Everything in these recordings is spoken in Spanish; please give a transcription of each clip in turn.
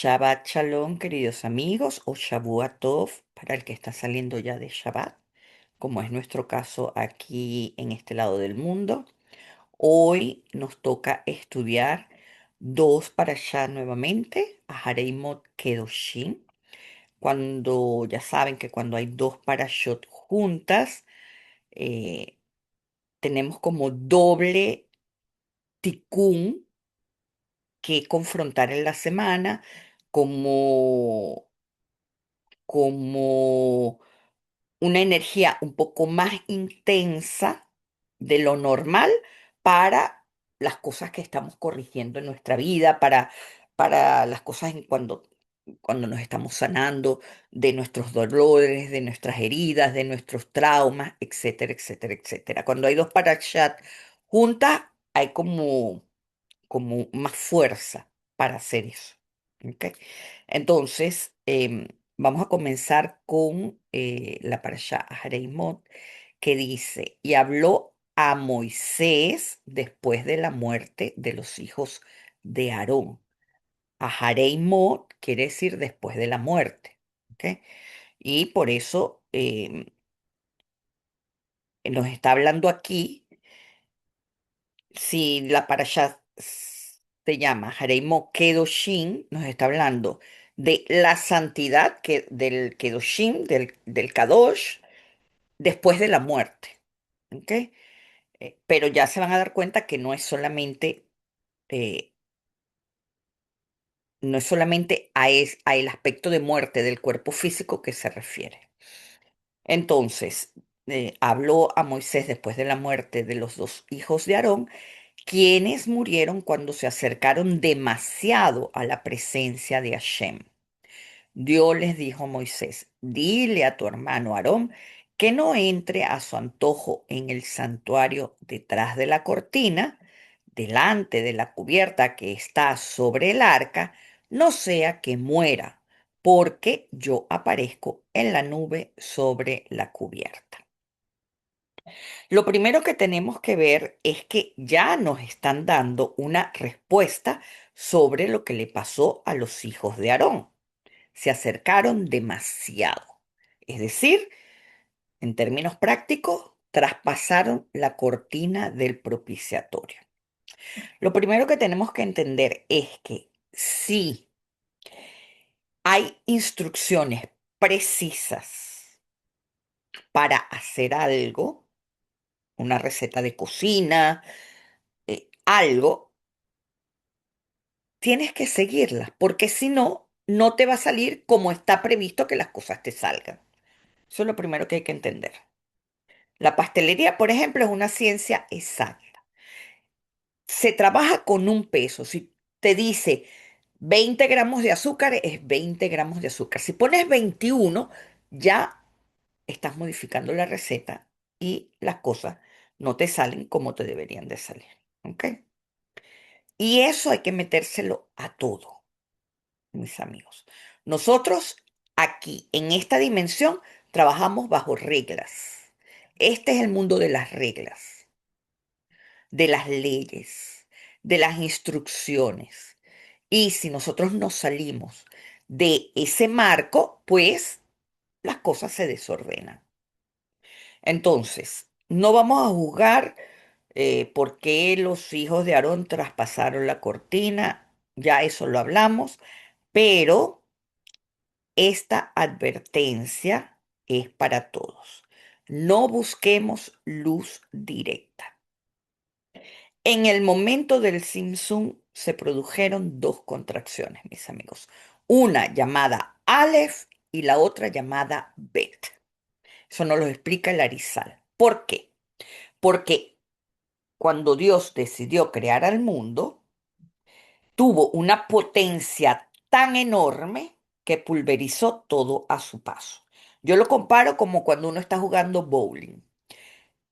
Shabbat Shalom, queridos amigos, o Shavua Tov para el que está saliendo ya de Shabbat, como es nuestro caso aquí en este lado del mundo. Hoy nos toca estudiar dos parashá nuevamente, Ahareimot Kedoshim, cuando ya saben que cuando hay dos parashot juntas, eh, tenemos como doble tikkun que confrontar en la semana, como como una energía un poco más intensa de lo normal para las cosas que estamos corrigiendo en nuestra vida, para las cosas cuando nos estamos sanando de nuestros dolores, de nuestras heridas, de nuestros traumas, etcétera, etcétera, etcétera. Cuando hay dos parashat juntas, hay como más fuerza para hacer eso. ¿Ok? Entonces, vamos a comenzar con la parashá Ahareimot, que dice, y habló a Moisés después de la muerte de los hijos de Aarón. Ahareimot quiere decir después de la muerte. ¿Ok? Y por eso nos está hablando aquí. Si la parashá se llama Hareimo Kedoshin, nos está hablando de la santidad del Kedoshin, del Kadosh, después de la muerte. ¿Ok? Pero ya se van a dar cuenta que eh, no es solamente a el aspecto de muerte del cuerpo físico que se refiere. Entonces, habló a Moisés después de la muerte de los dos hijos de Aarón, quienes murieron cuando se acercaron demasiado a la presencia de Hashem. Dios les dijo a Moisés, dile a tu hermano Aarón que no entre a su antojo en el santuario detrás de la cortina, delante de la cubierta que está sobre el arca, no sea que muera, porque yo aparezco en la nube sobre la cubierta. Lo primero que tenemos que ver es que ya nos están dando una respuesta sobre lo que le pasó a los hijos de Aarón. Se acercaron demasiado. Es decir, en términos prácticos, traspasaron la cortina del propiciatorio. Lo primero que tenemos que entender es que si hay instrucciones precisas para hacer algo, una receta de cocina, algo, tienes que seguirlas, porque si no, no te va a salir como está previsto que las cosas te salgan. Eso es lo primero que hay que entender. La pastelería, por ejemplo, es una ciencia exacta. Se trabaja con un peso. Si te dice 20 gramos de azúcar, es 20 gramos de azúcar. Si pones 21, ya estás modificando la receta y las cosas no te salen como te deberían de salir. ¿Ok? Y eso hay que metérselo a todo, mis amigos. Nosotros aquí, en esta dimensión, trabajamos bajo reglas. Este es el mundo de las reglas, de las leyes, de las instrucciones. Y si nosotros nos salimos de ese marco, pues las cosas se desordenan. Entonces, no vamos a juzgar por qué los hijos de Aarón traspasaron la cortina, ya eso lo hablamos, pero esta advertencia es para todos. No busquemos luz directa. En el momento del Simpson se produjeron dos contracciones, mis amigos. Una llamada Aleph y la otra llamada Bet. Eso nos lo explica el Arizal. ¿Por qué? Porque cuando Dios decidió crear al mundo, tuvo una potencia tan enorme que pulverizó todo a su paso. Yo lo comparo como cuando uno está jugando bowling.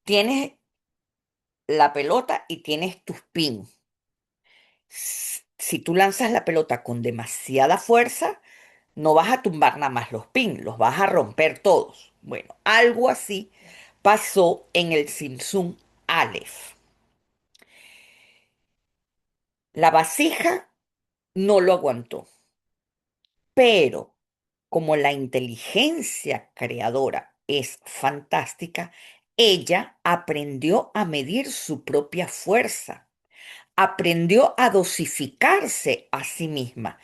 Tienes la pelota y tienes tus pins. Si tú lanzas la pelota con demasiada fuerza, no vas a tumbar nada más los pins, los vas a romper todos. Bueno, algo así pasó en el Samsung Aleph. La vasija no lo aguantó. Pero como la inteligencia creadora es fantástica, ella aprendió a medir su propia fuerza, aprendió a dosificarse a sí misma.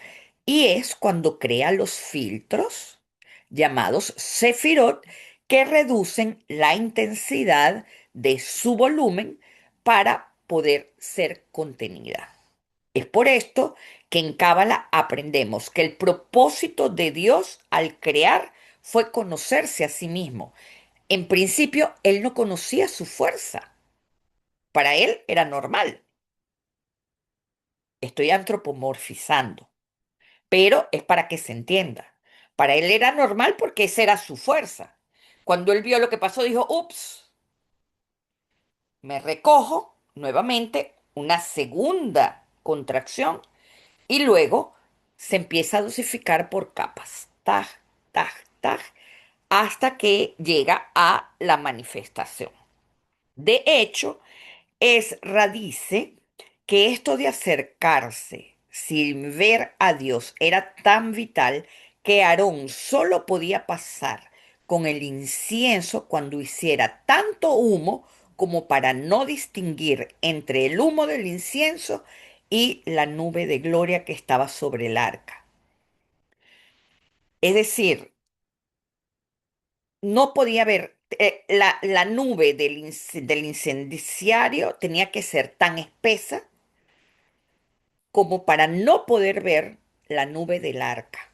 Y es cuando crea los filtros llamados Sefirot que reducen la intensidad de su volumen para poder ser contenida. Es por esto que en Cábala aprendemos que el propósito de Dios al crear fue conocerse a sí mismo. En principio, él no conocía su fuerza. Para él era normal. Estoy antropomorfizando, pero es para que se entienda. Para él era normal porque esa era su fuerza. Cuando él vio lo que pasó, dijo, ups, me recojo nuevamente, una segunda contracción, y luego se empieza a dosificar por capas, taj, taj, taj, hasta que llega a la manifestación. De hecho, Esra dice que esto de acercarse sin ver a Dios era tan vital que Aarón solo podía pasar con el incienso cuando hiciera tanto humo como para no distinguir entre el humo del incienso y la nube de gloria que estaba sobre el arca. Es decir, no podía ver, la nube del incendiario tenía que ser tan espesa como para no poder ver la nube del arca,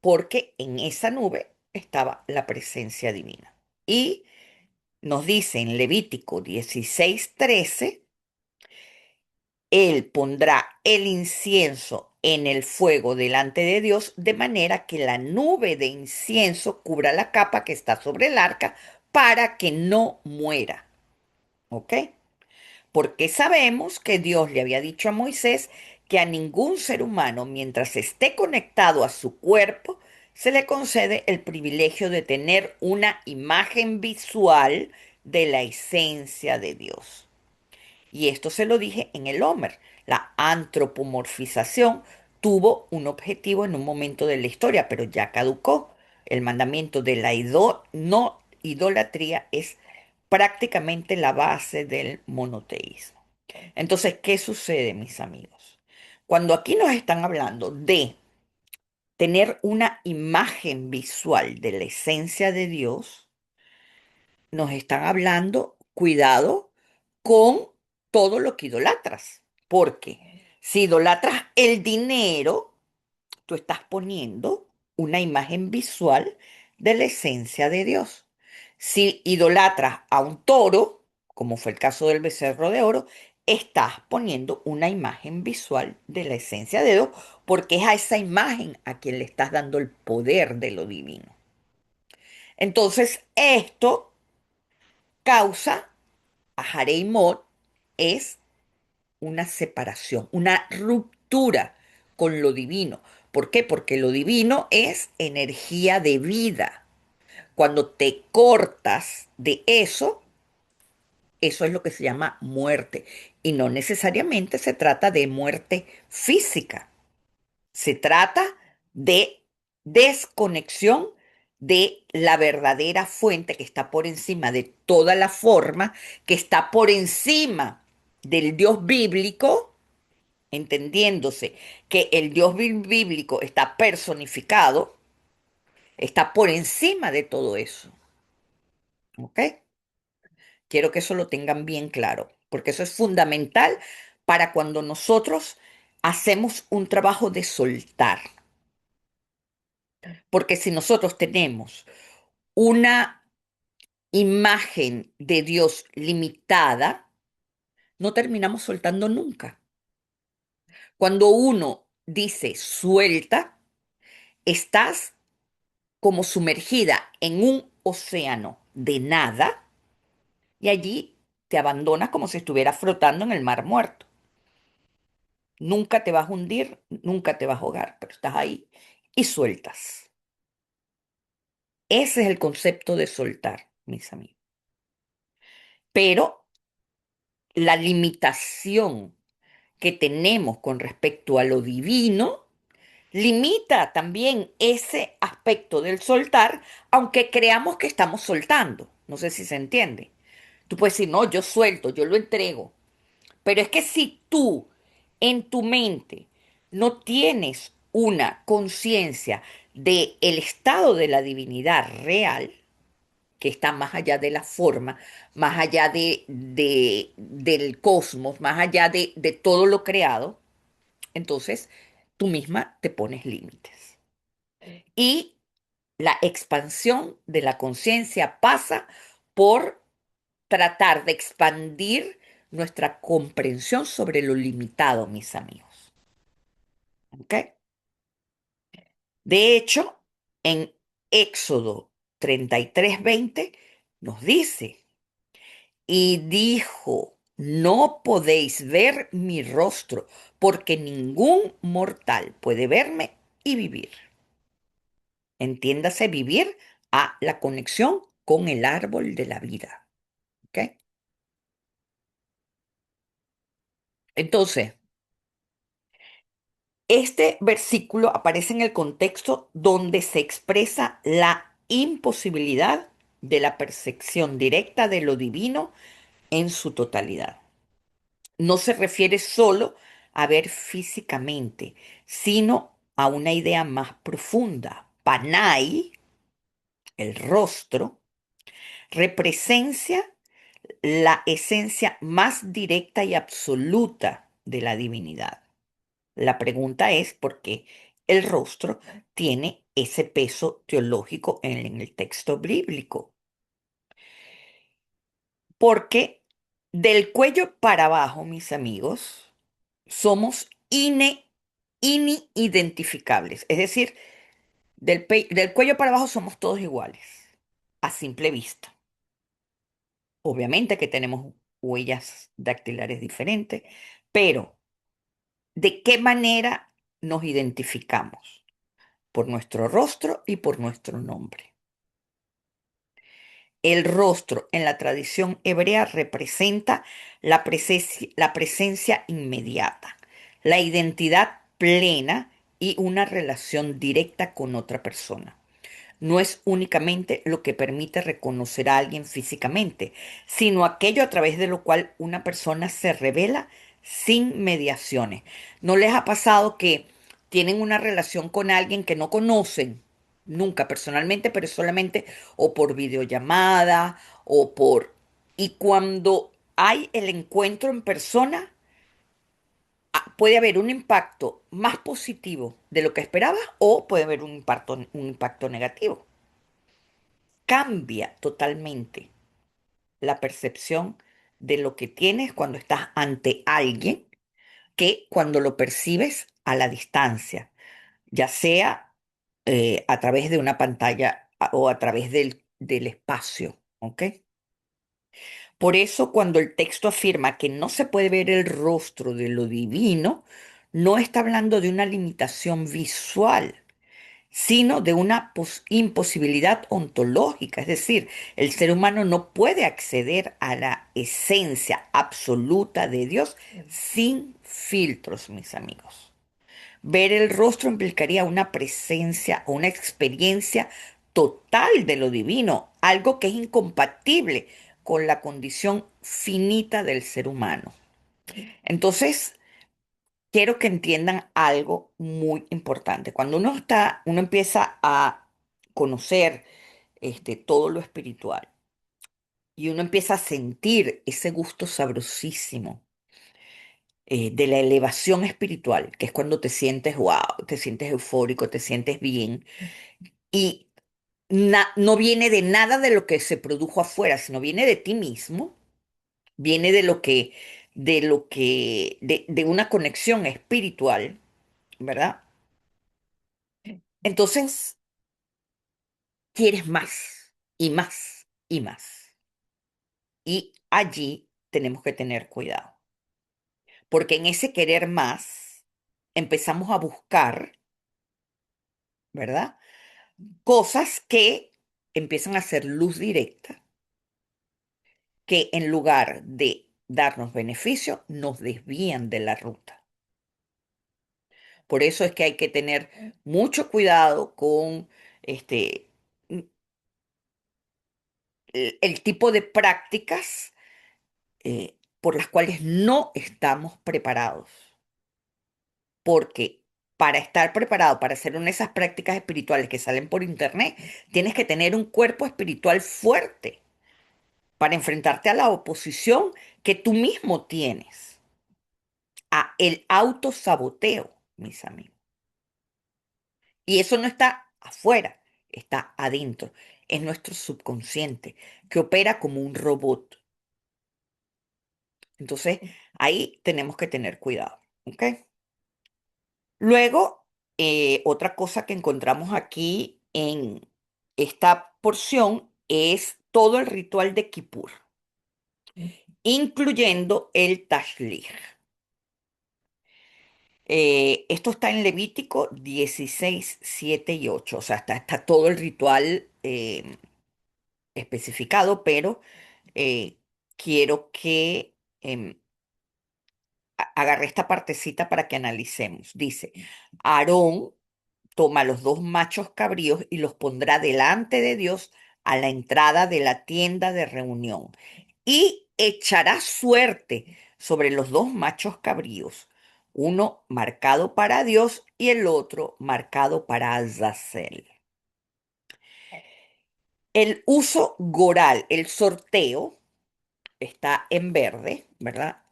porque en esa nube estaba la presencia divina. Y nos dice en Levítico 16:13, él pondrá el incienso en el fuego delante de Dios, de manera que la nube de incienso cubra la capa que está sobre el arca para que no muera. ¿Ok? Porque sabemos que Dios le había dicho a Moisés que a ningún ser humano, mientras esté conectado a su cuerpo, se le concede el privilegio de tener una imagen visual de la esencia de Dios. Y esto se lo dije en el Homer. La antropomorfización tuvo un objetivo en un momento de la historia, pero ya caducó. El mandamiento de la no idolatría es prácticamente la base del monoteísmo. Entonces, ¿qué sucede, mis amigos? Cuando aquí nos están hablando de tener una imagen visual de la esencia de Dios, nos están hablando, cuidado, con todo lo que idolatras. Porque si idolatras el dinero, tú estás poniendo una imagen visual de la esencia de Dios. Si idolatras a un toro, como fue el caso del becerro de oro, estás poniendo una imagen visual de la esencia de Dios, porque es a esa imagen a quien le estás dando el poder de lo divino. Entonces, esto causa a Harei Mod es una separación, una ruptura con lo divino. ¿Por qué? Porque lo divino es energía de vida. Cuando te cortas de eso, eso es lo que se llama muerte. Y no necesariamente se trata de muerte física. Se trata de desconexión de la verdadera fuente que está por encima de toda la forma, que está por encima del Dios bíblico, entendiéndose que el Dios bíblico está personificado, está por encima de todo eso. ¿Ok? Quiero que eso lo tengan bien claro, porque eso es fundamental para cuando nosotros hacemos un trabajo de soltar. Porque si nosotros tenemos una imagen de Dios limitada, no terminamos soltando nunca. Cuando uno dice suelta, estás como sumergida en un océano de nada y allí te abandonas como si estuvieras flotando en el mar muerto. Nunca te vas a hundir, nunca te vas a ahogar, pero estás ahí y sueltas. Ese es el concepto de soltar, mis amigos. Pero la limitación que tenemos con respecto a lo divino limita también ese aspecto del soltar, aunque creamos que estamos soltando. No sé si se entiende. Tú puedes decir, no, yo suelto, yo lo entrego. Pero es que si tú en tu mente no tienes una conciencia del estado de la divinidad real, que está más allá de la forma, más allá del cosmos, más allá de todo lo creado, entonces tú misma te pones límites. Y la expansión de la conciencia pasa por tratar de expandir nuestra comprensión sobre lo limitado, mis amigos. ¿Ok? De hecho, en Éxodo 33:20 nos dice, y dijo, no podéis ver mi rostro, porque ningún mortal puede verme y vivir. Entiéndase vivir a la conexión con el árbol de la vida. ¿Ok? Entonces, este versículo aparece en el contexto donde se expresa la imposibilidad de la percepción directa de lo divino en su totalidad. No se refiere solo a ver físicamente, sino a una idea más profunda. Panay, el rostro, representa la esencia más directa y absoluta de la divinidad. La pregunta es por qué el rostro tiene ese peso teológico en el texto bíblico. Porque del cuello para abajo, mis amigos, somos inidentificables. Es decir, del cuello para abajo somos todos iguales, a simple vista. Obviamente que tenemos huellas dactilares diferentes, pero ¿de qué manera nos identificamos? Por nuestro rostro y por nuestro nombre. El rostro en la tradición hebrea representa la presencia inmediata, la identidad plena y una relación directa con otra persona. No es únicamente lo que permite reconocer a alguien físicamente, sino aquello a través de lo cual una persona se revela sin mediaciones. ¿No les ha pasado que tienen una relación con alguien que no conocen nunca personalmente, pero solamente o por videollamada o por... Y cuando hay el encuentro en persona, puede haber un impacto más positivo de lo que esperabas o puede haber un impacto negativo. Cambia totalmente la percepción de lo que tienes cuando estás ante alguien que cuando lo percibes a la distancia, ya sea a través de una pantalla o a través del espacio, ¿ok? Por eso cuando el texto afirma que no se puede ver el rostro de lo divino, no está hablando de una limitación visual, sino de una imposibilidad ontológica. Es decir, el ser humano no puede acceder a la esencia absoluta de Dios sin filtros, mis amigos. Ver el rostro implicaría una presencia o una experiencia total de lo divino, algo que es incompatible con la condición finita del ser humano. Entonces, quiero que entiendan algo muy importante. Cuando uno empieza a conocer todo lo espiritual y uno empieza a sentir ese gusto sabrosísimo de la elevación espiritual, que es cuando te sientes wow, te sientes eufórico, te sientes bien y no viene de nada de lo que se produjo afuera, sino viene de ti mismo, viene de una conexión espiritual, ¿verdad? Entonces, quieres más y más y más. Y allí tenemos que tener cuidado, porque en ese querer más empezamos a buscar, ¿verdad? Cosas que empiezan a ser luz directa, que en lugar de darnos beneficio, nos desvían de la ruta. Por eso es que hay que tener mucho cuidado con este, el tipo de prácticas por las cuales no estamos preparados. Porque para estar preparado para hacer una de esas prácticas espirituales que salen por internet, tienes que tener un cuerpo espiritual fuerte para enfrentarte a la oposición que tú mismo tienes, a el autosaboteo, mis amigos. Y eso no está afuera, está adentro. Es nuestro subconsciente que opera como un robot. Entonces, ahí tenemos que tener cuidado, ¿ok? Luego, otra cosa que encontramos aquí en esta porción es todo el ritual de Kippur, incluyendo el Tashlich. Esto está en Levítico 16 7 y 8. O sea, está todo el ritual especificado, pero eh, quiero que agarre esta partecita para que analicemos. Dice, Aarón toma los dos machos cabríos y los pondrá delante de Dios a la entrada de la tienda de reunión y echará suerte sobre los dos machos cabríos, uno marcado para Dios y el otro marcado para Azazel. El uso goral, el sorteo, está en verde, ¿verdad?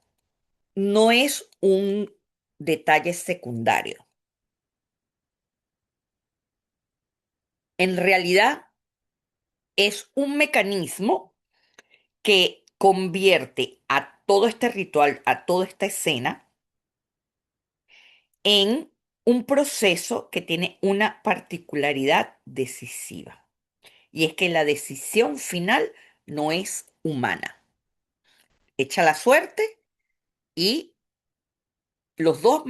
No es un detalle secundario. En realidad es un mecanismo que convierte a todo este ritual, a toda esta escena, en un proceso que tiene una particularidad decisiva. Y es que la decisión final no es humana. Echa la suerte y los dos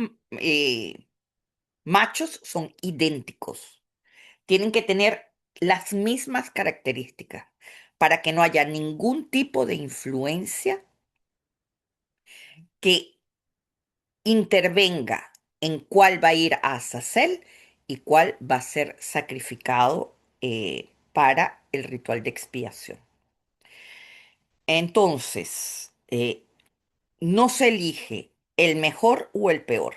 machos son idénticos. Tienen que tener las mismas características para que no haya ningún tipo de influencia que intervenga en cuál va a ir a Azazel y cuál va a ser sacrificado para el ritual de expiación. Entonces, no se elige el mejor o el peor.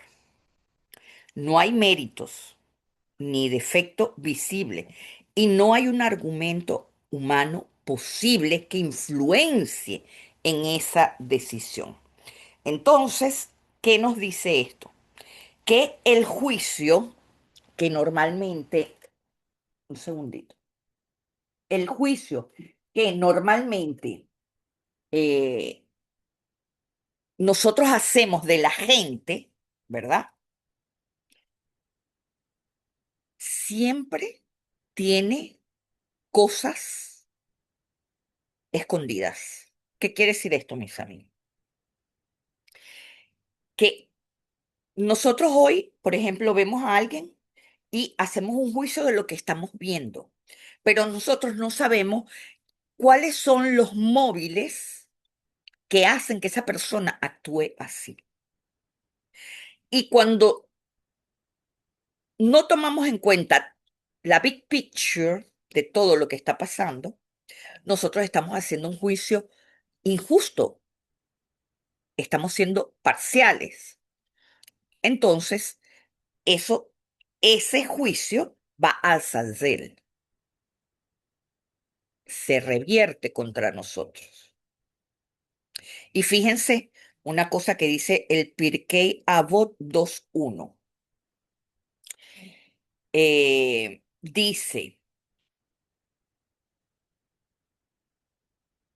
No hay méritos ni defecto visible y no hay un argumento humano posible que influencie en esa decisión. Entonces, ¿qué nos dice esto? Que el juicio que normalmente, un segundito, el juicio que normalmente eh, nosotros hacemos de la gente, ¿verdad? Siempre tiene cosas escondidas. ¿Qué quiere decir esto, mis amigos? Que nosotros hoy, por ejemplo, vemos a alguien y hacemos un juicio de lo que estamos viendo, pero nosotros no sabemos cuáles son los móviles que hacen que esa persona actúe así. Y cuando no tomamos en cuenta la big picture de todo lo que está pasando, nosotros estamos haciendo un juicio injusto, estamos siendo parciales. Entonces, eso, ese juicio va a Azazel, se revierte contra nosotros. Y fíjense una cosa que dice el Pirkei Avot 2.1. Dice,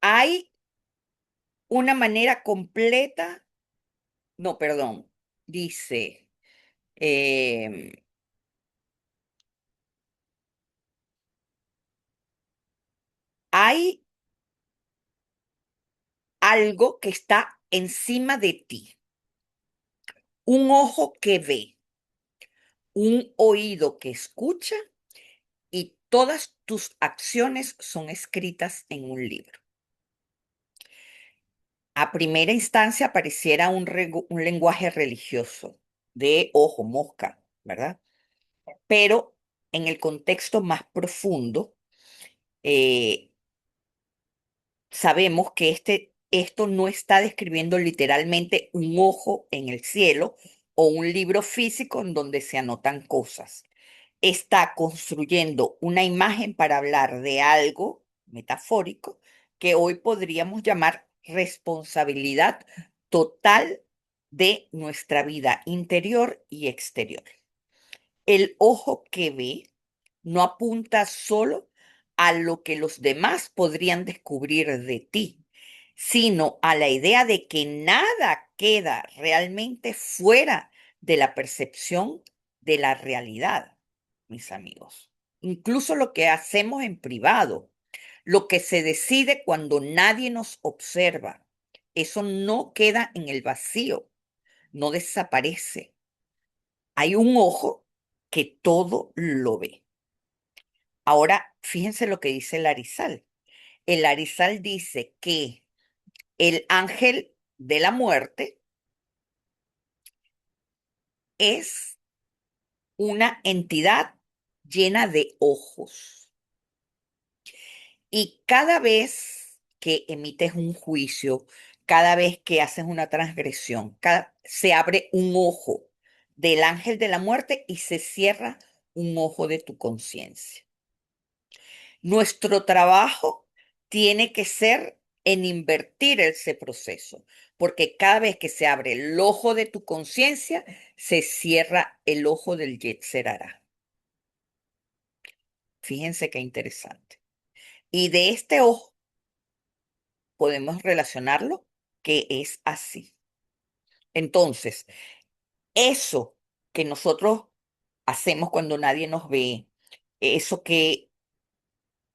hay una manera completa, no, perdón, dice, em, hay algo que está encima de ti, un ojo que ve, un oído que escucha y todas tus acciones son escritas en un libro. A primera instancia pareciera un lenguaje religioso, de ojo, mosca, ¿verdad? Pero en el contexto más profundo, eh, sabemos que esto no está describiendo literalmente un ojo en el cielo o un libro físico en donde se anotan cosas. Está construyendo una imagen para hablar de algo metafórico que hoy podríamos llamar responsabilidad total de nuestra vida interior y exterior. El ojo que ve no apunta solo a lo que los demás podrían descubrir de ti, sino a la idea de que nada queda realmente fuera de la percepción de la realidad, mis amigos. Incluso lo que hacemos en privado, lo que se decide cuando nadie nos observa, eso no queda en el vacío, no desaparece. Hay un ojo que todo lo ve. Ahora, fíjense lo que dice el Arizal. El Arizal dice que el ángel de la muerte es una entidad llena de ojos. Y cada vez que emites un juicio, cada vez que haces una transgresión, se abre un ojo del ángel de la muerte y se cierra un ojo de tu conciencia. Nuestro trabajo tiene que ser en invertir ese proceso, porque cada vez que se abre el ojo de tu conciencia, se cierra el ojo del Yetzer Hará. Fíjense qué interesante. Y de este ojo podemos relacionarlo que es así. Entonces, eso que nosotros hacemos cuando nadie nos ve, eso que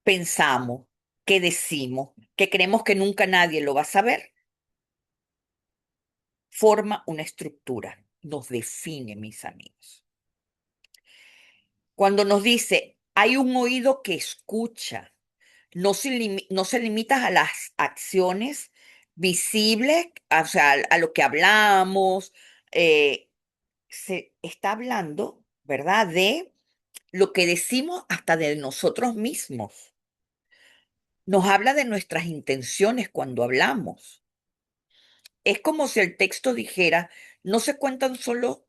pensamos, que decimos, que creemos que nunca nadie lo va a saber, forma una estructura, nos define, mis amigos. Cuando nos dice, hay un oído que escucha, no se limita a las acciones visibles, o sea, a lo que hablamos, eh, se está hablando, ¿verdad? De lo que decimos hasta de nosotros mismos. Nos habla de nuestras intenciones cuando hablamos. Es como si el texto dijera, no se cuentan solo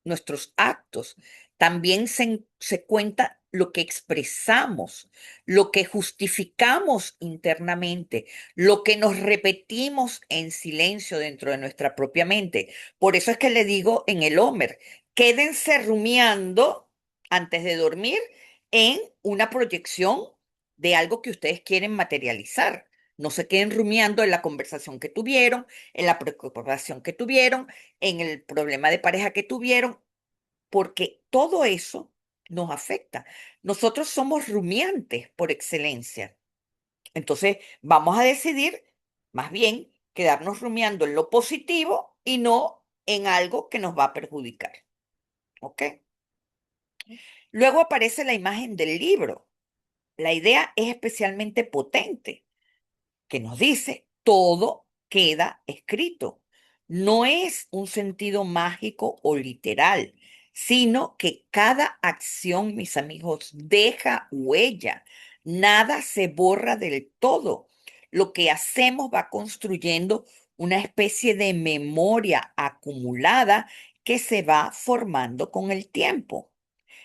nuestros actos, también se cuenta lo que expresamos, lo que justificamos internamente, lo que nos repetimos en silencio dentro de nuestra propia mente. Por eso es que le digo en el Homer, quédense rumiando antes de dormir en una proyección de algo que ustedes quieren materializar. No se queden rumiando en la conversación que tuvieron, en la preocupación que tuvieron, en el problema de pareja que tuvieron, porque todo eso nos afecta. Nosotros somos rumiantes por excelencia. Entonces, vamos a decidir más bien quedarnos rumiando en lo positivo y no en algo que nos va a perjudicar. ¿Ok? Luego aparece la imagen del libro. La idea es especialmente potente que nos dice, todo queda escrito. No es un sentido mágico o literal, sino que cada acción, mis amigos, deja huella. Nada se borra del todo. Lo que hacemos va construyendo una especie de memoria acumulada que se va formando con el tiempo.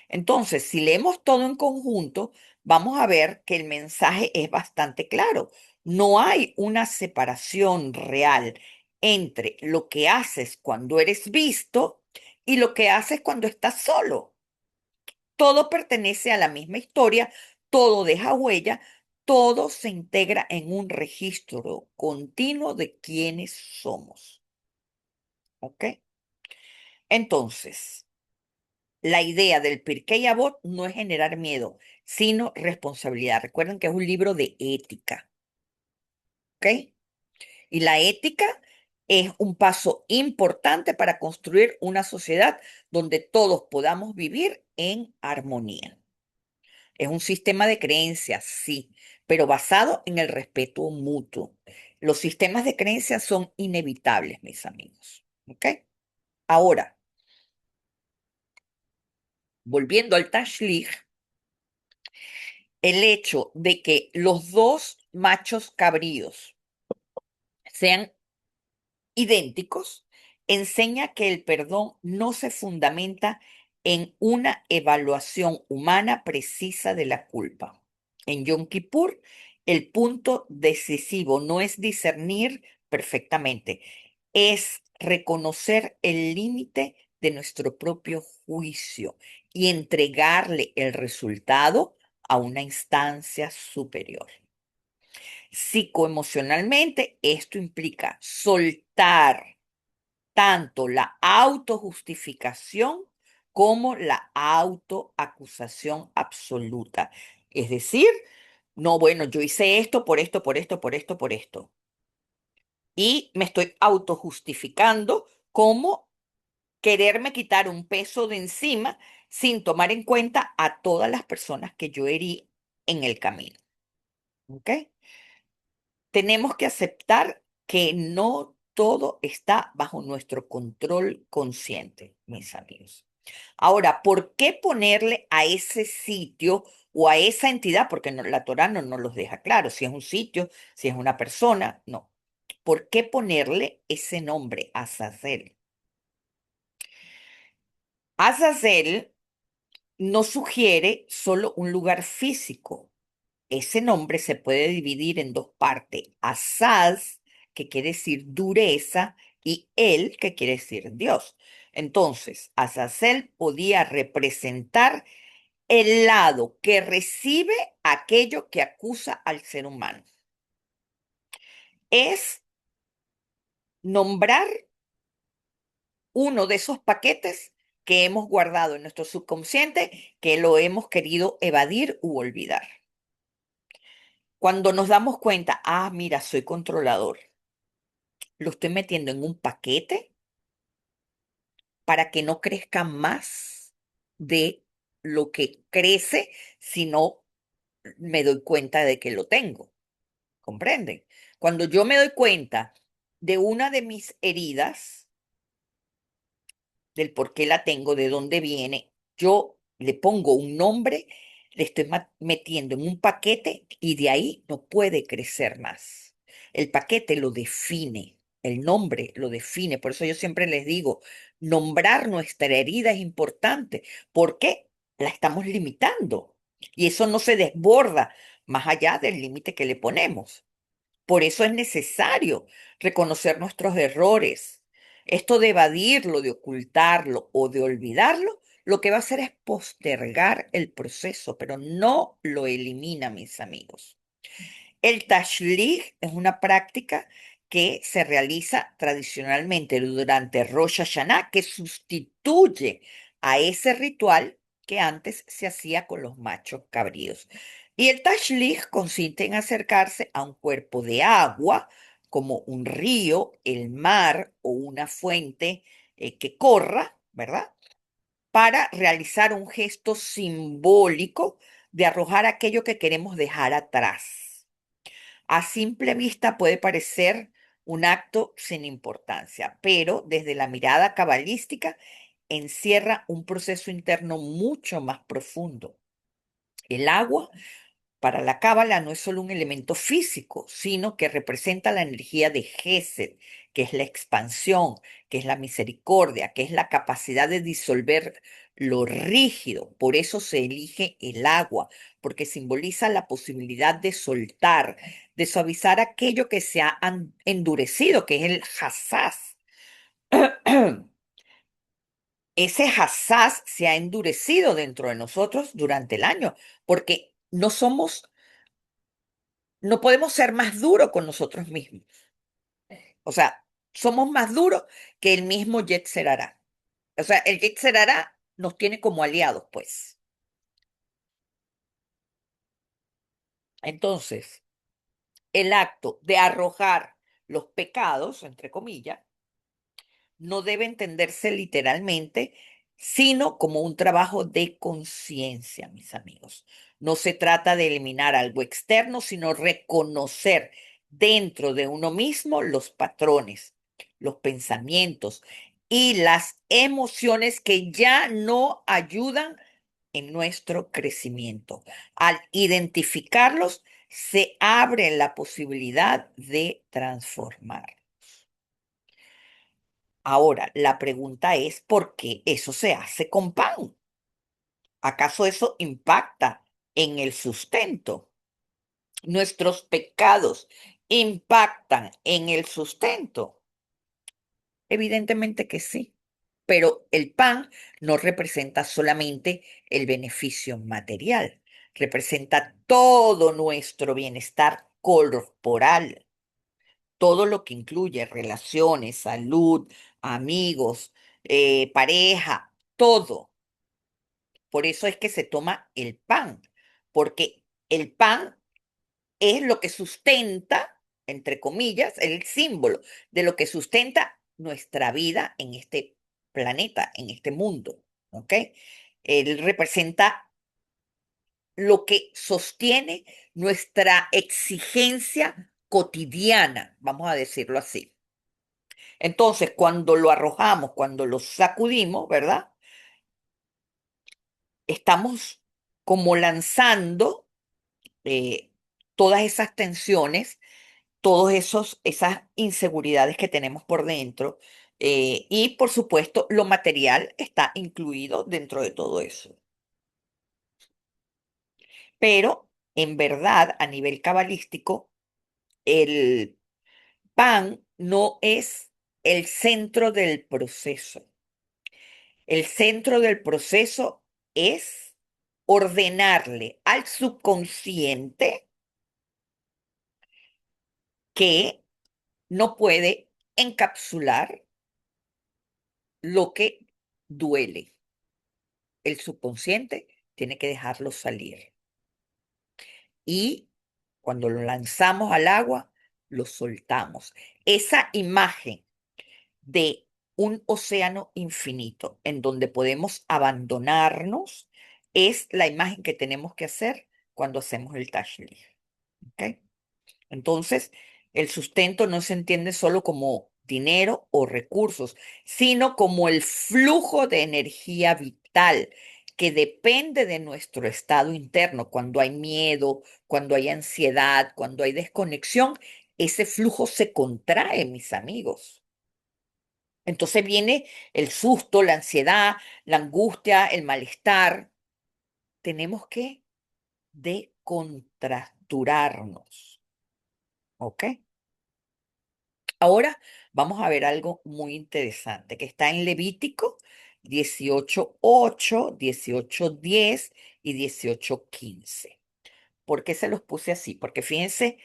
Entonces, si leemos todo en conjunto, vamos a ver que el mensaje es bastante claro. No hay una separación real entre lo que haces cuando eres visto y lo que haces cuando estás solo. Todo pertenece a la misma historia, todo deja huella, todo se integra en un registro continuo de quiénes somos. ¿Ok? Entonces, la idea del Pirkei Avot no es generar miedo, sino responsabilidad. Recuerden que es un libro de ética, ¿ok? Y la ética es un paso importante para construir una sociedad donde todos podamos vivir en armonía. Es un sistema de creencias, sí, pero basado en el respeto mutuo. Los sistemas de creencias son inevitables, mis amigos, ¿ok? Ahora, Volviendo al Tashlich, el hecho de que los dos machos cabríos sean idénticos, enseña que el perdón no se fundamenta en una evaluación humana precisa de la culpa. En Yom Kippur, el punto decisivo no es discernir perfectamente, es reconocer el límite de nuestro propio juicio y entregarle el resultado a una instancia superior. Psicoemocionalmente, esto implica soltar tanto la autojustificación como la autoacusación absoluta. Es decir, no, bueno, yo hice esto por esto, por esto, por esto, por esto. Y me estoy autojustificando como quererme quitar un peso de encima sin tomar en cuenta a todas las personas que yo herí en el camino. ¿Ok? Tenemos que aceptar que no todo está bajo nuestro control consciente, mis amigos. Ahora, ¿por qué ponerle a ese sitio o a esa entidad? Porque la Torá no nos los deja claro, si es un sitio, si es una persona, no. ¿Por qué ponerle ese nombre, Azazel? Azazel no sugiere solo un lugar físico. Ese nombre se puede dividir en dos partes. Asaz, que quiere decir dureza, y él, que quiere decir Dios. Entonces, Azazel podía representar el lado que recibe aquello que acusa al ser humano. Es nombrar uno de esos paquetes que hemos guardado en nuestro subconsciente, que lo hemos querido evadir u olvidar. Cuando nos damos cuenta, mira, soy controlador, lo estoy metiendo en un paquete para que no crezca más de lo que crece si no me doy cuenta de que lo tengo. ¿Comprenden? Cuando yo me doy cuenta de una de mis heridas, del por qué la tengo, de dónde viene, yo le pongo un nombre, le estoy metiendo en un paquete y de ahí no puede crecer más. El paquete lo define, el nombre lo define. Por eso yo siempre les digo, nombrar nuestra herida es importante. ¿Por qué? La estamos limitando y eso no se desborda más allá del límite que le ponemos. Por eso es necesario reconocer nuestros errores. Esto de evadirlo, de ocultarlo o de olvidarlo, lo que va a hacer es postergar el proceso, pero no lo elimina, mis amigos. El tashlich es una práctica que se realiza tradicionalmente durante Rosh Hashanah, que sustituye a ese ritual que antes se hacía con los machos cabríos. Y el tashlich consiste en acercarse a un cuerpo de agua, como un río, el mar o una fuente que corra, ¿verdad? Para realizar un gesto simbólico de arrojar aquello que queremos dejar atrás. A simple vista puede parecer un acto sin importancia, pero desde la mirada cabalística encierra un proceso interno mucho más profundo. El agua para la cábala no es solo un elemento físico, sino que representa la energía de Gesed, que es la expansión, que es la misericordia, que es la capacidad de disolver lo rígido. Por eso se elige el agua, porque simboliza la posibilidad de soltar, de suavizar aquello que se ha endurecido, que es el hasás. Ese hasás se ha endurecido dentro de nosotros durante el año, porque no podemos ser más duros con nosotros mismos. O sea, somos más duros que el mismo Yetzer Hará. O sea, el Yetzer Hará nos tiene como aliados, pues. Entonces, el acto de arrojar los pecados, entre comillas, no debe entenderse literalmente, sino como un trabajo de conciencia, mis amigos. No se trata de eliminar algo externo, sino reconocer dentro de uno mismo los patrones, los pensamientos y las emociones que ya no ayudan en nuestro crecimiento. Al identificarlos, se abre la posibilidad de transformar. Ahora, la pregunta es, ¿por qué eso se hace con pan? ¿Acaso eso impacta en el sustento? ¿Nuestros pecados impactan en el sustento? Evidentemente que sí, pero el pan no representa solamente el beneficio material, representa todo nuestro bienestar corporal, todo lo que incluye relaciones, salud, amigos, pareja, todo. Por eso es que se toma el pan, porque el pan es lo que sustenta, entre comillas, el símbolo de lo que sustenta nuestra vida en este planeta, en este mundo, ¿ok? Él representa lo que sostiene nuestra exigencia cotidiana, vamos a decirlo así. Entonces, cuando lo arrojamos, cuando lo sacudimos, ¿verdad? Estamos como lanzando eh, todas esas tensiones, esas inseguridades que tenemos por dentro. Y por supuesto, lo material está incluido dentro de todo eso. Pero en verdad, a nivel cabalístico, el pan no es el centro del proceso. El centro del proceso es ordenarle al subconsciente que no puede encapsular lo que duele. El subconsciente tiene que dejarlo salir. Y cuando lo lanzamos al agua, lo soltamos. Esa imagen de un océano infinito en donde podemos abandonarnos es la imagen que tenemos que hacer cuando hacemos el Tashlich. ¿Ok? Entonces, el sustento no se entiende solo como dinero o recursos, sino como el flujo de energía vital que depende de nuestro estado interno. Cuando hay miedo, cuando hay ansiedad, cuando hay desconexión, ese flujo se contrae, mis amigos. Entonces viene el susto, la ansiedad, la angustia, el malestar. Tenemos que decontracturarnos, ¿ok? Ahora vamos a ver algo muy interesante que está en Levítico 18:8, 18:10 y 18:15. ¿Por qué se los puse así? Porque fíjense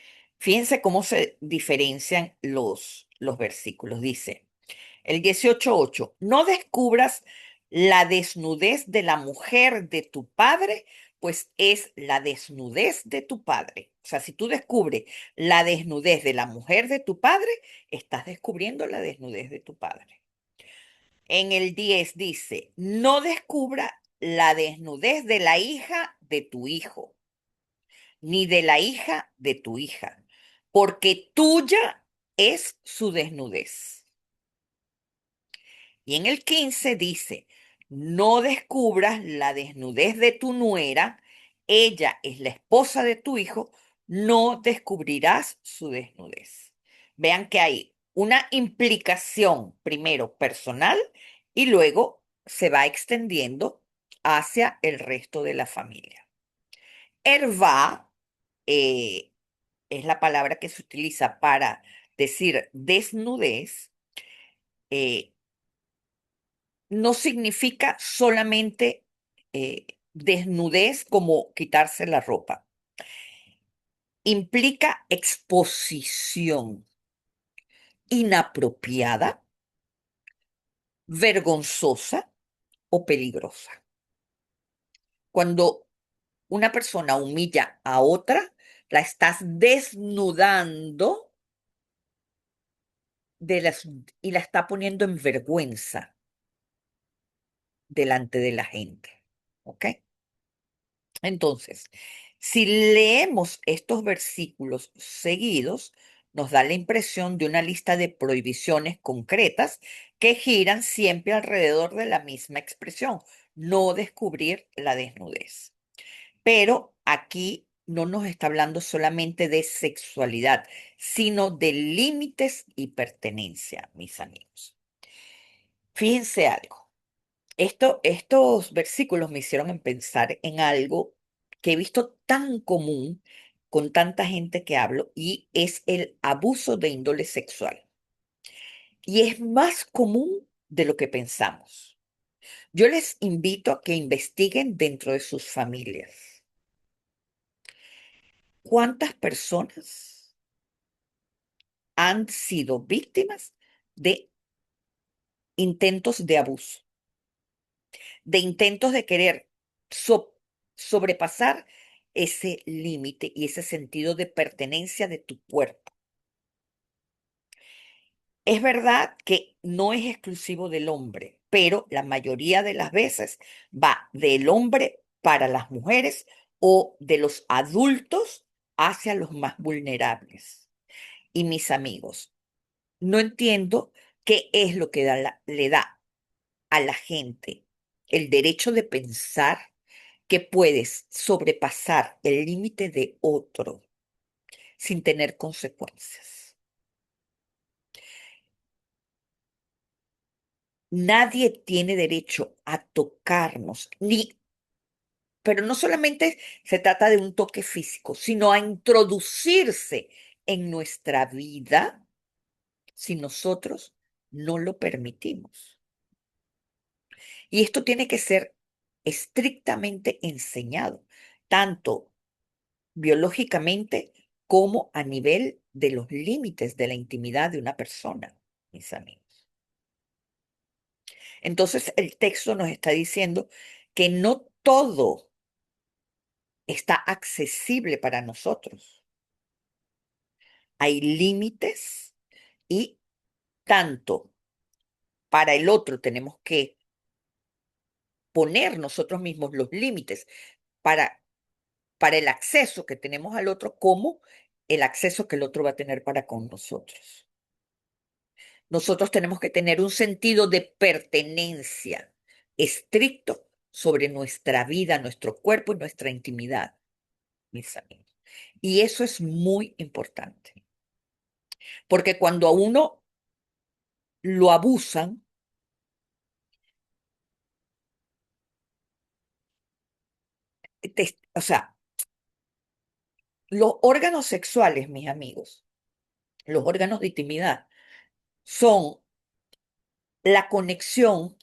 cómo se diferencian los versículos. Dice el 18:8, no descubras la desnudez de la mujer de tu padre, pues es la desnudez de tu padre. O sea, si tú descubres la desnudez de la mujer de tu padre, estás descubriendo la desnudez de tu padre. En el 10 dice, no descubra la desnudez de la hija de tu hijo, ni de la hija de tu hija, porque tuya es su desnudez. Y en el 15 dice, no descubras la desnudez de tu nuera, ella es la esposa de tu hijo, no descubrirás su desnudez. Vean que hay una implicación primero personal y luego se va extendiendo hacia el resto de la familia. Erva eh, es la palabra que se utiliza para decir desnudez. eh, no significa solamente desnudez como quitarse la ropa. Implica exposición inapropiada, vergonzosa o peligrosa. Cuando una persona humilla a otra, la estás desnudando y la está poniendo en vergüenza delante de la gente. ¿Ok? Entonces, si leemos estos versículos seguidos, nos da la impresión de una lista de prohibiciones concretas que giran siempre alrededor de la misma expresión, no descubrir la desnudez. Pero aquí no nos está hablando solamente de sexualidad, sino de límites y pertenencia, mis amigos. Fíjense algo. Estos versículos me hicieron pensar en algo que he visto tan común con tanta gente que hablo y es el abuso de índole sexual. Y es más común de lo que pensamos. Yo les invito a que investiguen dentro de sus familias. ¿Cuántas personas han sido víctimas de intentos de abuso, de intentos de querer so- sobrepasar ese límite y ese sentido de pertenencia de tu cuerpo? Es verdad que no es exclusivo del hombre, pero la mayoría de las veces va del hombre para las mujeres o de los adultos hacia los más vulnerables. Y mis amigos, no entiendo qué es lo que le da a la gente el derecho de pensar que puedes sobrepasar el límite de otro sin tener consecuencias. Nadie tiene derecho a tocarnos, pero no solamente se trata de un toque físico, sino a introducirse en nuestra vida si nosotros no lo permitimos. Y esto tiene que ser estrictamente enseñado, tanto biológicamente como a nivel de los límites de la intimidad de una persona, mis amigos. Entonces, el texto nos está diciendo que no todo está accesible para nosotros. Hay límites y tanto para el otro tenemos que poner nosotros mismos los límites para, para el acceso que tenemos al otro como el acceso que el otro va a tener para con nosotros. Nosotros tenemos que tener un sentido de pertenencia estricto sobre nuestra vida, nuestro cuerpo y nuestra intimidad, mis amigos. Y eso es muy importante, porque cuando a uno lo abusan, o sea, los órganos sexuales, mis amigos, los órganos de intimidad, son la conexión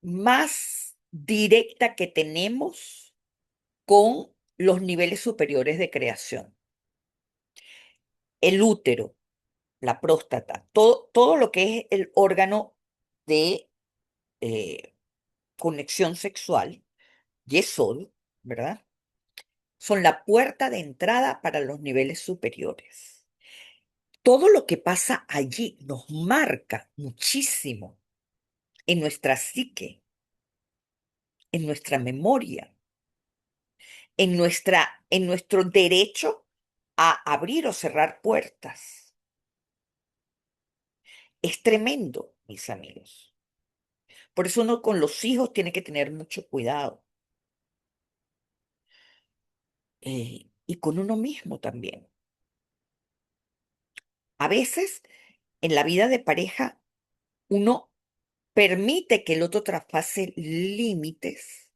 más directa que tenemos con los niveles superiores de creación. El útero, la próstata, todo lo que es el órgano de eh, conexión sexual, Yesod, ¿verdad? Son la puerta de entrada para los niveles superiores. Todo lo que pasa allí nos marca muchísimo en nuestra psique, en nuestra memoria, en nuestro derecho a abrir o cerrar puertas. Es tremendo, mis amigos. Por eso uno con los hijos tiene que tener mucho cuidado. Y con uno mismo también. A veces en la vida de pareja uno permite que el otro traspase límites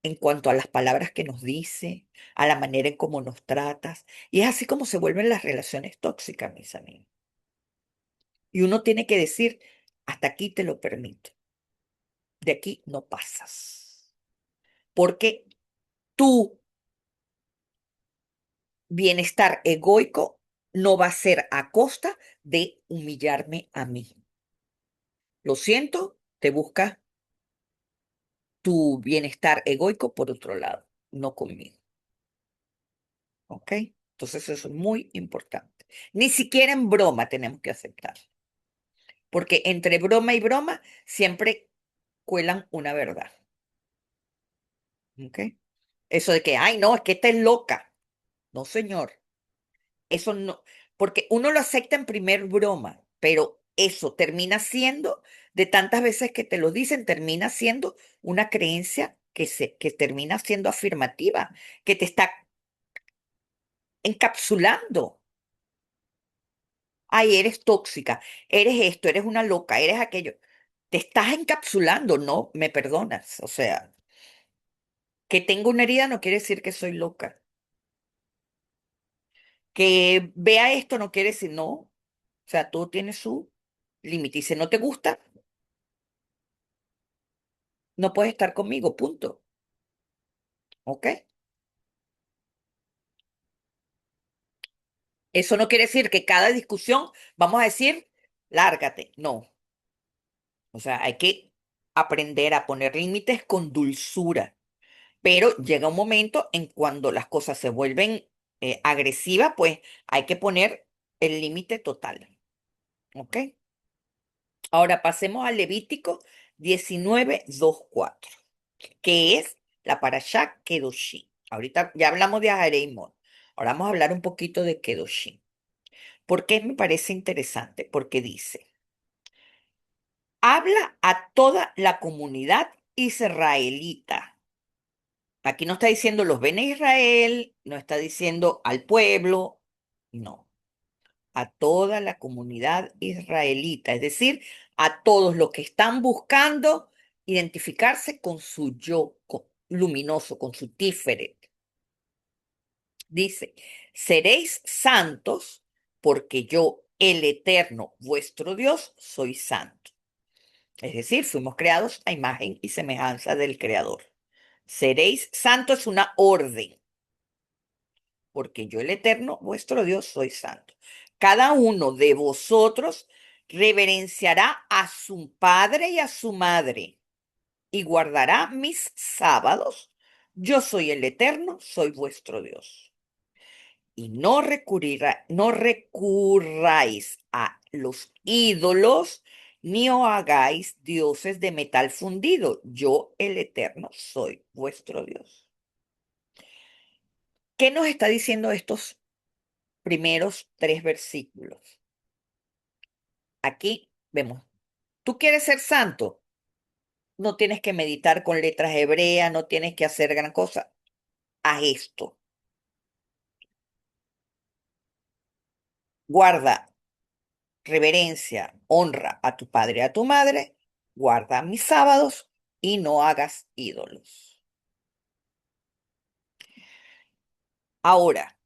en cuanto a las palabras que nos dice, a la manera en cómo nos tratas. Y es así como se vuelven las relaciones tóxicas, mis amigos. Y uno tiene que decir, hasta aquí te lo permito, de aquí no pasas. Porque tu bienestar egoico no va a ser a costa de humillarme a mí. Lo siento, te buscas tu bienestar egoico por otro lado, no conmigo. ¿Ok? Entonces eso es muy importante. Ni siquiera en broma tenemos que aceptar, porque entre broma y broma siempre cuelan una verdad. ¿Ok? Eso de que, ay, no, es que esta es loca. No, señor. Eso no. porque uno lo acepta en primer broma, pero eso termina siendo, de tantas veces que te lo dicen, termina siendo una creencia que termina siendo afirmativa, que te está encapsulando. Ay, eres tóxica, eres esto, eres una loca, eres aquello. Te estás encapsulando, no me perdonas. O sea, que tengo una herida no quiere decir que soy loca. Que vea esto no quiere decir no. O sea, todo tiene su límite. Y si no te gusta, no puedes estar conmigo, punto. ¿Ok? Eso no quiere decir que cada discusión vamos a decir, lárgate. No. O sea, hay que aprender a poner límites con dulzura. Pero llega un momento en cuando las cosas se vuelven agresivas, pues hay que poner el límite total. ¿Ok? Ahora pasemos al Levítico 19:2-4, que es la parashá Kedoshim. Ahorita ya hablamos de Ahareimon. Ahora vamos a hablar un poquito de Kedoshim. ¿Por qué me parece interesante? Porque dice, habla a toda la comunidad israelita. Aquí no está diciendo los Bene Israel, no está diciendo al pueblo, no, a toda la comunidad israelita, es decir, a todos los que están buscando identificarse con su luminoso, con su Tiferet. Dice, seréis santos porque yo, el Eterno, vuestro Dios, soy santo. Es decir, fuimos creados a imagen y semejanza del Creador. Seréis santos es una orden, porque yo, el Eterno, vuestro Dios, soy santo. Cada uno de vosotros reverenciará a su padre y a su madre y guardará mis sábados. Yo soy el Eterno, soy vuestro Dios. Y no recurráis a los ídolos, ni os hagáis dioses de metal fundido. Yo, el Eterno, soy vuestro Dios. ¿Qué nos está diciendo estos primeros tres versículos? Aquí vemos, ¿tú quieres ser santo? No tienes que meditar con letras hebreas, no tienes que hacer gran cosa. Haz esto. Guarda reverencia, honra a tu padre y a tu madre, guarda mis sábados y no hagas ídolos. Ahora,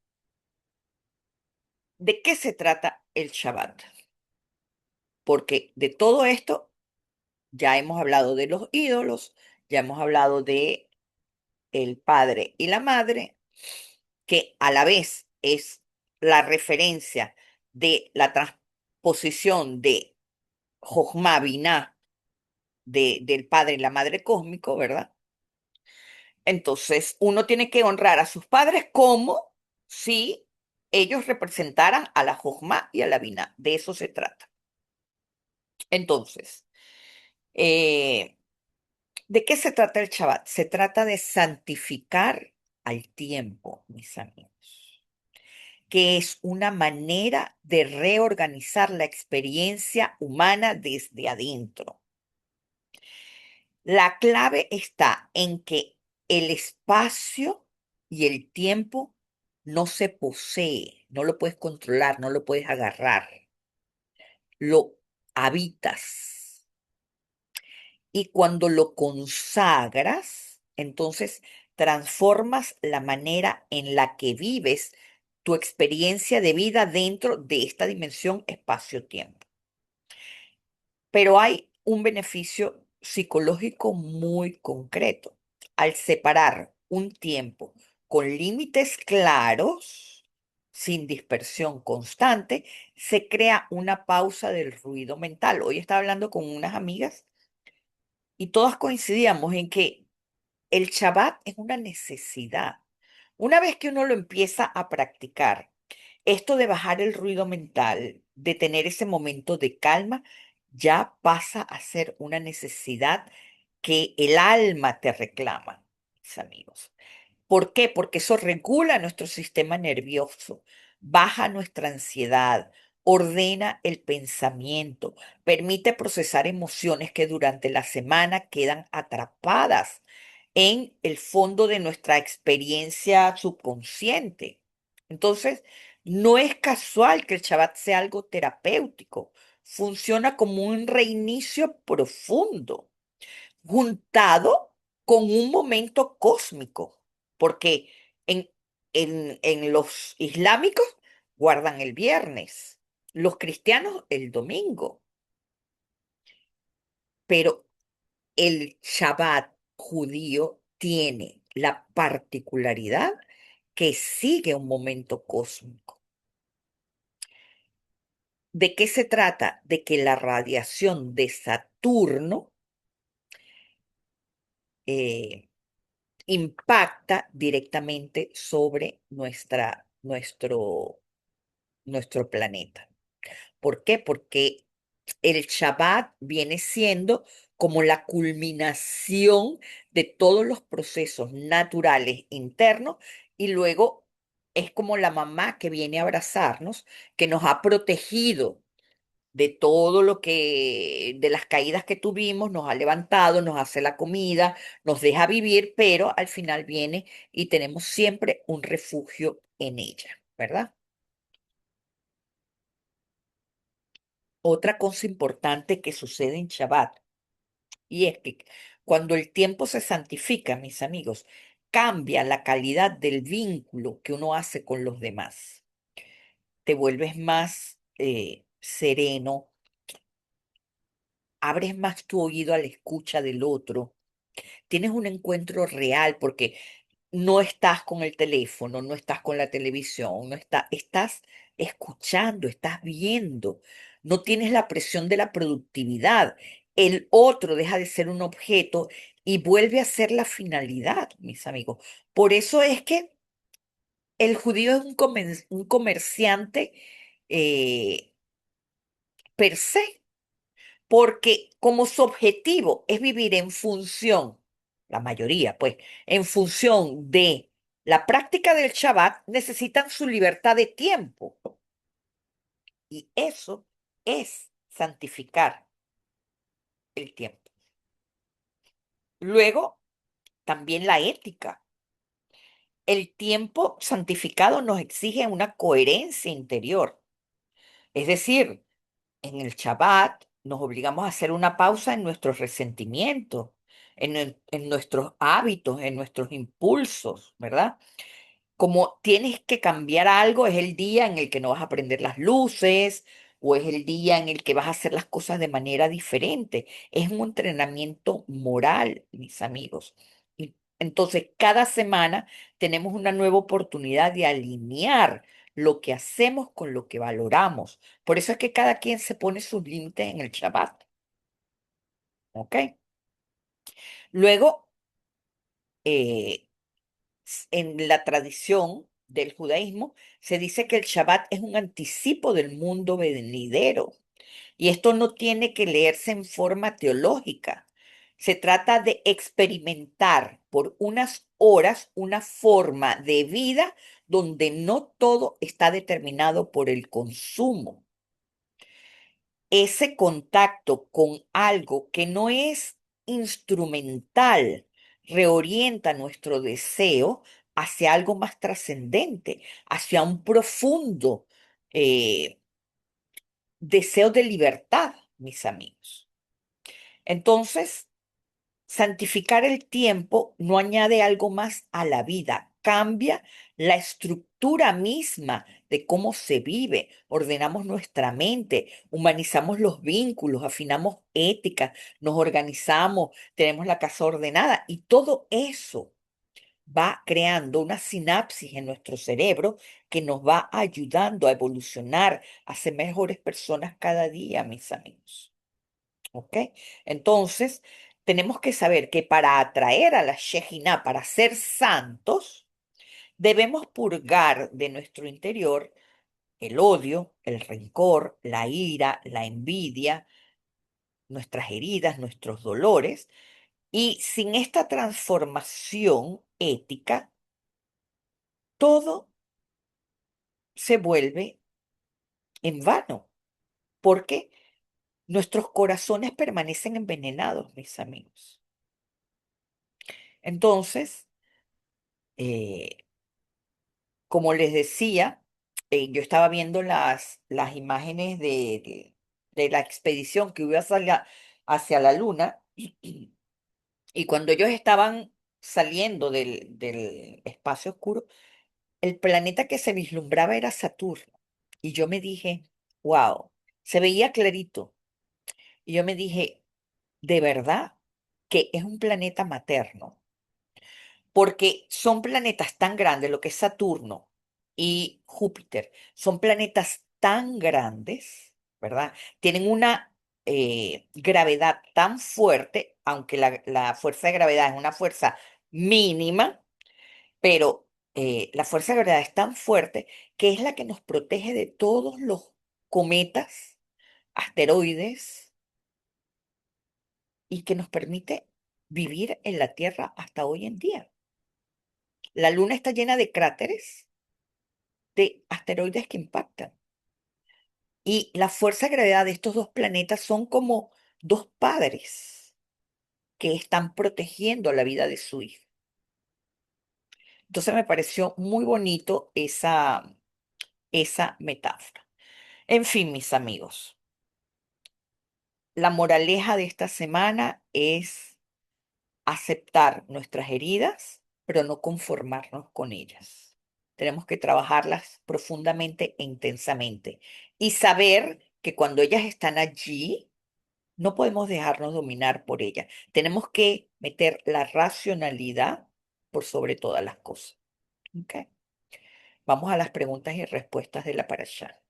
¿de qué se trata el Shabbat? Porque de todo esto ya hemos hablado de los ídolos, ya hemos hablado de el padre y la madre, que a la vez es la referencia de la transposición de Jochma Binah del padre y la madre cósmico, ¿verdad? Entonces, uno tiene que honrar a sus padres como si ellos representaran a la Jochma y a la Binah. De eso se trata. Entonces, eh, ¿de qué se trata el Shabbat? Se trata de santificar al tiempo, mis amigos, que es una manera de reorganizar la experiencia humana desde adentro. La clave está en que el espacio y el tiempo no se posee, no lo puedes controlar, no lo puedes agarrar, lo habitas. Y cuando lo consagras, entonces transformas la manera en la que vives tu experiencia de vida dentro de esta dimensión espacio-tiempo. Pero hay un beneficio psicológico muy concreto. Al separar un tiempo con límites claros, sin dispersión constante, se crea una pausa del ruido mental. Hoy estaba hablando con unas amigas y todas coincidíamos en que el Shabbat es una necesidad. Una vez que uno lo empieza a practicar, esto de bajar el ruido mental, de tener ese momento de calma, ya pasa a ser una necesidad que el alma te reclama, mis amigos. ¿Por qué? Porque eso regula nuestro sistema nervioso, baja nuestra ansiedad, ordena el pensamiento, permite procesar emociones que durante la semana quedan atrapadas en el fondo de nuestra experiencia subconsciente. Entonces, no es casual que el Shabbat sea algo terapéutico. Funciona como un reinicio profundo juntado con un momento cósmico, porque en, en los islámicos guardan el viernes, los cristianos el domingo, pero el Shabbat judío tiene la particularidad que sigue un momento cósmico. ¿De qué se trata? De que la radiación de Saturno eh, impacta directamente sobre nuestro planeta. ¿Por qué? Porque el Shabbat viene siendo como la culminación de todos los procesos naturales internos y luego es como la mamá que viene a abrazarnos, que nos ha protegido de todo lo que, de las caídas que tuvimos, nos ha levantado, nos hace la comida, nos deja vivir, pero al final viene y tenemos siempre un refugio en ella, ¿verdad? Otra cosa importante que sucede en Shabbat, y es que cuando el tiempo se santifica, mis amigos, cambia la calidad del vínculo que uno hace con los demás. Te vuelves más sereno, abres más tu oído a la escucha del otro, tienes un encuentro real porque no estás con el teléfono, no estás con la televisión, estás escuchando, estás viendo, no tienes la presión de la productividad. El otro deja de ser un objeto y vuelve a ser la finalidad, mis amigos. Por eso es que el judío es un comerciante eh, per se, porque como su objetivo es vivir en función, la mayoría pues, en función de la práctica del Shabbat, necesitan su libertad de tiempo. Y eso es santificar el tiempo. Luego, también la ética. El tiempo santificado nos exige una coherencia interior. Es decir, en el Shabbat nos obligamos a hacer una pausa en nuestros resentimientos, en nuestros hábitos, en nuestros impulsos, ¿verdad? Como tienes que cambiar algo, es el día en el que no vas a prender las luces o es el día en el que vas a hacer las cosas de manera diferente. Es un entrenamiento moral, mis amigos. Y entonces, cada semana tenemos una nueva oportunidad de alinear lo que hacemos con lo que valoramos. Por eso es que cada quien se pone sus límites en el Shabbat, ¿ok? Luego, eh, en la tradición del judaísmo se dice que el Shabbat es un anticipo del mundo venidero. Y esto no tiene que leerse en forma teológica. Se trata de experimentar por unas horas una forma de vida donde no todo está determinado por el consumo. Ese contacto con algo que no es instrumental reorienta nuestro deseo hacia algo más trascendente, hacia un profundo eh, deseo de libertad, mis amigos. Entonces, santificar el tiempo no añade algo más a la vida, cambia la estructura misma de cómo se vive, ordenamos nuestra mente, humanizamos los vínculos, afinamos ética, nos organizamos, tenemos la casa ordenada y todo eso va creando una sinapsis en nuestro cerebro que nos va ayudando a evolucionar, a ser mejores personas cada día, mis amigos. ¿Ok? Entonces, tenemos que saber que para atraer a la Shejinah, para ser santos, debemos purgar de nuestro interior el odio, el rencor, la ira, la envidia, nuestras heridas, nuestros dolores. Y sin esta transformación ética, todo se vuelve en vano, porque nuestros corazones permanecen envenenados, mis amigos. Entonces, eh, como les decía, yo estaba viendo las imágenes de la expedición que iba hacia la Luna y cuando ellos estaban saliendo del espacio oscuro, el planeta que se vislumbraba era Saturno. Y yo me dije, wow, se veía clarito. Y yo me dije, de verdad que es un planeta materno, porque son planetas tan grandes, lo que es Saturno y Júpiter, son planetas tan grandes, ¿verdad? Tienen una gravedad tan fuerte, aunque la fuerza de gravedad es una fuerza mínima, pero la fuerza de gravedad es tan fuerte que es la que nos protege de todos los cometas, asteroides y que nos permite vivir en la Tierra hasta hoy en día. La Luna está llena de cráteres de asteroides que impactan. Y la fuerza de gravedad de estos dos planetas son como dos padres que están protegiendo la vida de su hijo. Entonces me pareció muy bonito esa metáfora. En fin, mis amigos, la moraleja de esta semana es aceptar nuestras heridas, pero no conformarnos con ellas. Tenemos que trabajarlas profundamente e intensamente y saber que cuando ellas están allí, no podemos dejarnos dominar por ellas. Tenemos que meter la racionalidad por sobre todas las cosas. ¿Ok? Vamos a las preguntas y respuestas de la parashá.